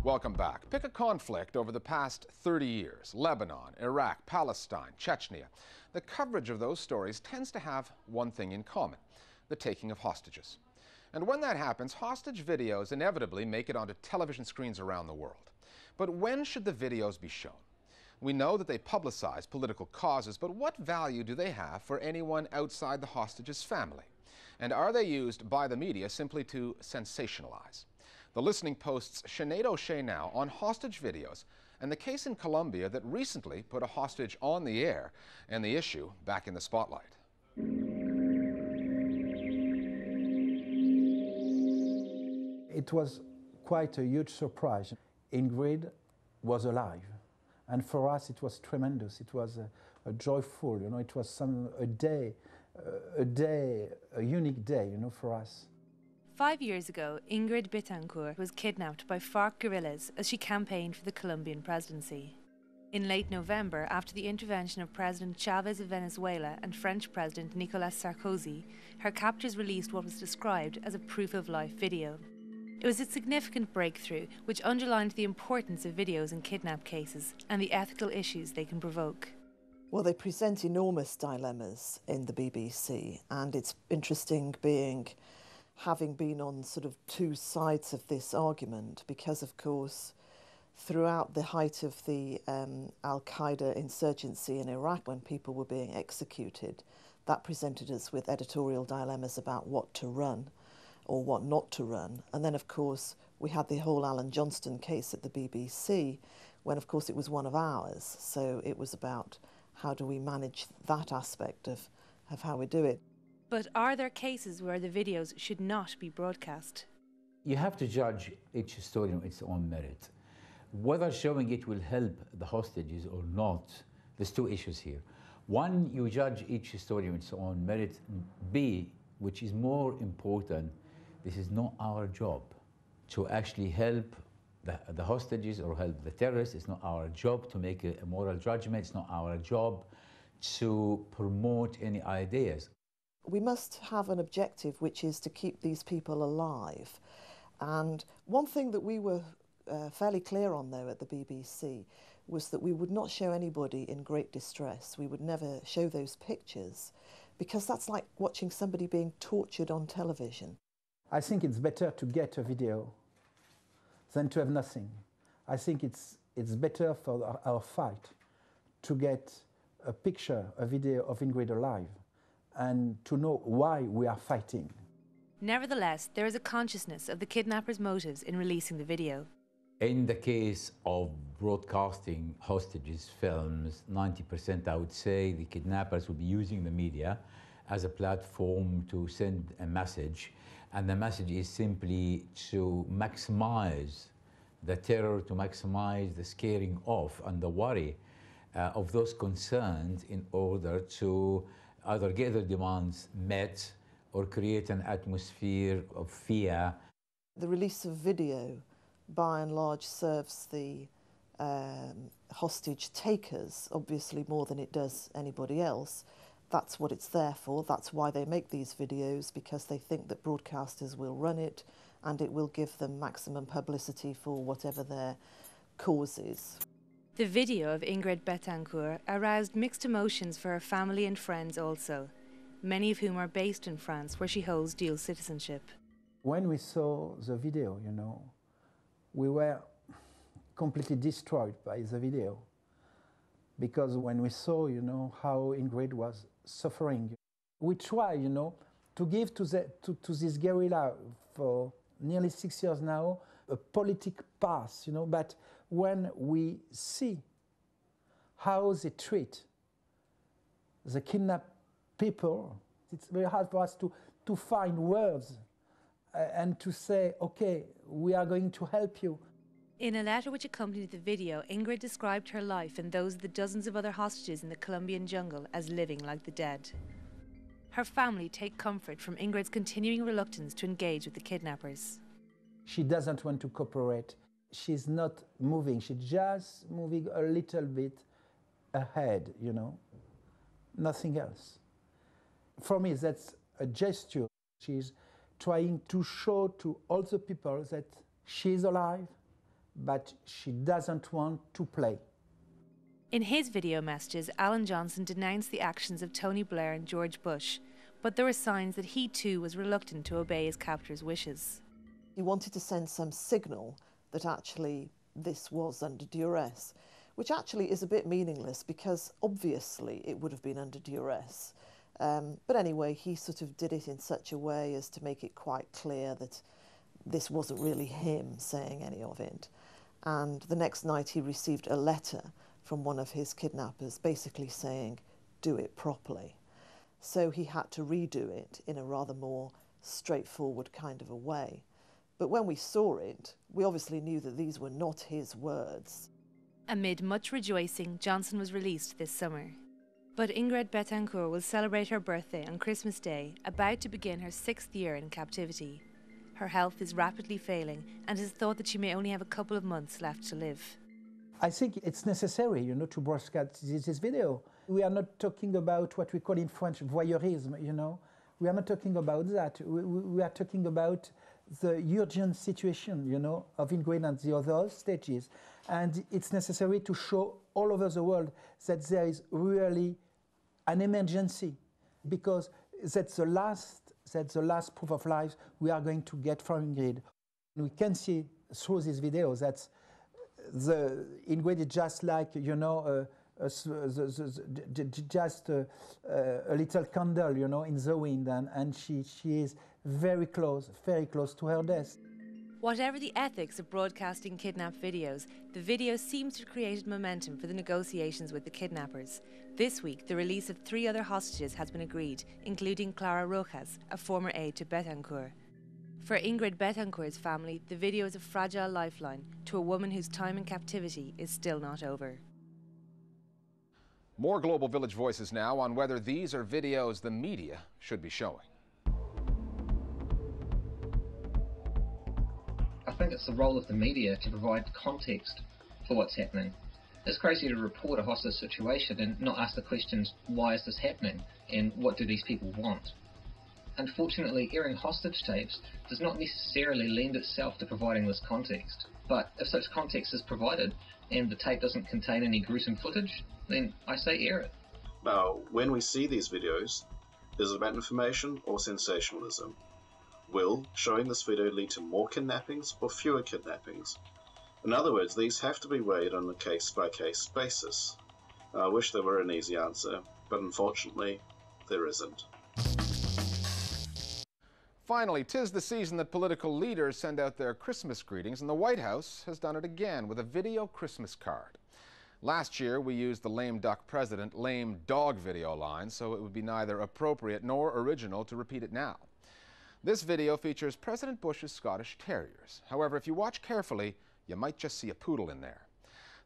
Welcome back. Pick a conflict over the past 30 years. Lebanon, Iraq, Palestine, Chechnya. The coverage of those stories tends to have one thing in common: the taking of hostages. And when that happens, hostage videos inevitably make it onto television screens around the world. But when should the videos be shown? We know that they publicize political causes, but what value do they have for anyone outside the hostage's family? And are they used by the media simply to sensationalize? The Listening Post's Sinead O'Shea now on hostage videos and the case in Colombia that recently put a hostage on the air and the issue back in the spotlight. It was quite a huge surprise. Ingrid was alive. And for us, it was tremendous. It was a joyful, it was a unique day, for us. 5 years ago, Ingrid Betancourt was kidnapped by FARC guerrillas as she campaigned for the Colombian presidency. In late November, after the intervention of President Chavez of Venezuela and French President Nicolas Sarkozy, her captors released what was described as a proof-of-life video. It was a significant breakthrough which underlined the importance of videos in kidnap cases and the ethical issues they can provoke. Well, they present enormous dilemmas in the BBC, and it's interesting having been on sort of two sides of this argument, because of course throughout the height of the Al-Qaeda insurgency in Iraq, when people were being executed, that presented us with editorial dilemmas about what to run or what not to run. And then of course we had the whole Alan Johnston case at the BBC, when of course it was one of ours, so it was about how do we manage that aspect of how we do it. But are there cases where the videos should not be broadcast? You have to judge each story on its own merit. Whether showing it will help the hostages or not, there's two issues here. One, you judge each story on its own merit. B, which is more important, this is not our job to actually help the hostages or help the terrorists. It's not our job to make a moral judgment. It's not our job to promote any ideas. We must have an objective, which is to keep these people alive. And one thing that we were fairly clear on, though, at the BBC, was that we would not show anybody in great distress. We would never show those pictures, because that's like watching somebody being tortured on television. I think it's better to get a video than to have nothing. I think it's better for our fight to get a picture, a video of Ingrid alive, and to know why we are fighting. Nevertheless, there is a consciousness of the kidnappers' motives in releasing the video. In the case of broadcasting hostages films, 90% I would say the kidnappers would be using the media as a platform to send a message, and the message is simply to maximize the terror, to maximize the scaring off and the worry of those concerned, in order to either get their demands met or create an atmosphere of fear. The release of video, by and large, serves the hostage takers, obviously more than it does anybody else. That's what it's there for. That's why they make these videos, because they think that broadcasters will run it and it will give them maximum publicity for whatever their cause is. The video of Ingrid Betancourt aroused mixed emotions for her family and friends also, many of whom are based in France, where she holds dual citizenship. When we saw the video, we were completely destroyed by the video, because when we saw, how Ingrid was suffering, we try, to give to this guerrilla for nearly 6 years now a politic path, but when we see how they treat the kidnapped people, it's very hard for us to find words and to say, okay, we are going to help you. In a letter which accompanied the video, Ingrid described her life and those of the dozens of other hostages in the Colombian jungle as living like the dead. Her family take comfort from Ingrid's continuing reluctance to engage with the kidnappers. She doesn't want to cooperate. She's not moving. She's just moving a little bit ahead, nothing else. For me, that's a gesture. She's trying to show to all the people that she's alive, but she doesn't want to play. In his video messages, Alan Johnson denounced the actions of Tony Blair and George Bush, but there were signs that he too was reluctant to obey his captor's wishes. He wanted to send some signal that actually this was under duress, which actually is a bit meaningless because obviously it would have been under duress. But anyway, he sort of did it in such a way as to make it quite clear that this wasn't really him saying any of it. And the next night he received a letter from one of his kidnappers basically saying, do it properly. So he had to redo it in a rather more straightforward kind of a way. But when we saw it, we obviously knew that these were not his words. Amid much rejoicing, Johnson was released this summer. But Ingrid Betancourt will celebrate her birthday on Christmas Day, about to begin her 6th year in captivity. Her health is rapidly failing, and it is thought that she may only have a couple of months left to live. I think it's necessary, you know, to broadcast this video. We are not talking about what we call in French voyeurism, you know. We are not talking about that. We are talking about the urgent situation, you know, of Ingrid and the other stages. And it's necessary to show all over the world that there is really an emergency, because that's the last proof of life we are going to get from Ingrid. We can see through this video that the Ingrid is just like, you know, just a little candle, you know, in the wind, and she is very close to her death. Whatever the ethics of broadcasting kidnapped videos, the video seems to have created momentum for the negotiations with the kidnappers. This week, the release of 3 other hostages has been agreed, including Clara Rojas, a former aide to Betancourt. For Ingrid Betancourt's family, the video is a fragile lifeline to a woman whose time in captivity is still not over. More Global Village voices now on whether these are videos the media should be showing. I think it's the role of the media to provide context for what's happening. It's crazy to report a hostage situation and not ask the questions, why is this happening and what do these people want? Unfortunately, airing hostage tapes does not necessarily lend itself to providing this context. But if such context is provided and the tape doesn't contain any gruesome footage, then I say air it. Now, when we see these videos, is it about information or sensationalism? Will showing this video lead to more kidnappings or fewer kidnappings? In other words, these have to be weighed on a case-by-case basis. I wish there were an easy answer, but unfortunately, there isn't. Finally, 'tis the season that political leaders send out their Christmas greetings, and the White House has done it again with a video Christmas card. Last year, we used the lame duck president, lame dog video line, so it would be neither appropriate nor original to repeat it now. This video features President Bush's Scottish Terriers. However, if you watch carefully, you might just see a poodle in there.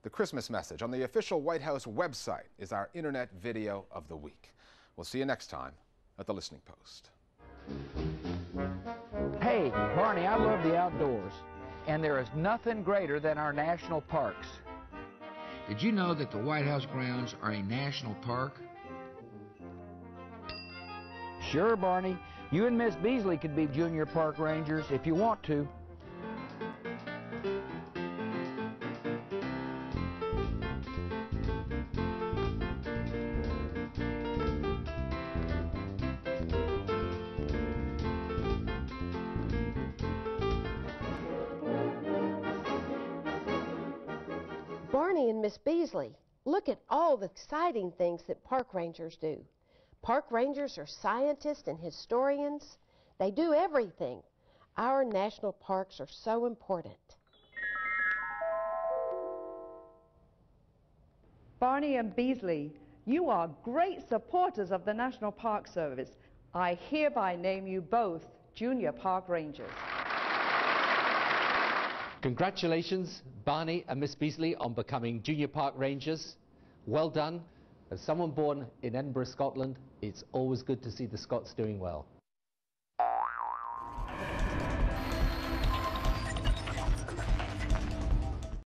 The Christmas message on the official White House website is our internet video of the week. We'll see you next time at the Listening Post. Hey, Barney, I love the outdoors, and there is nothing greater than our national parks. Did you know that the White House grounds are a national park? Sure, Barney. You and Miss Beasley could be junior park rangers if you want to. Barney and Miss Beasley, look at all the exciting things that park rangers do. Park rangers are scientists and historians. They do everything. Our national parks are so important. Barney and Beasley, you are great supporters of the National Park Service. I hereby name you both Junior Park Rangers. Congratulations, Barney and Miss Beasley, on becoming Junior Park Rangers. Well done. As someone born in Edinburgh, Scotland, it's always good to see the Scots doing well.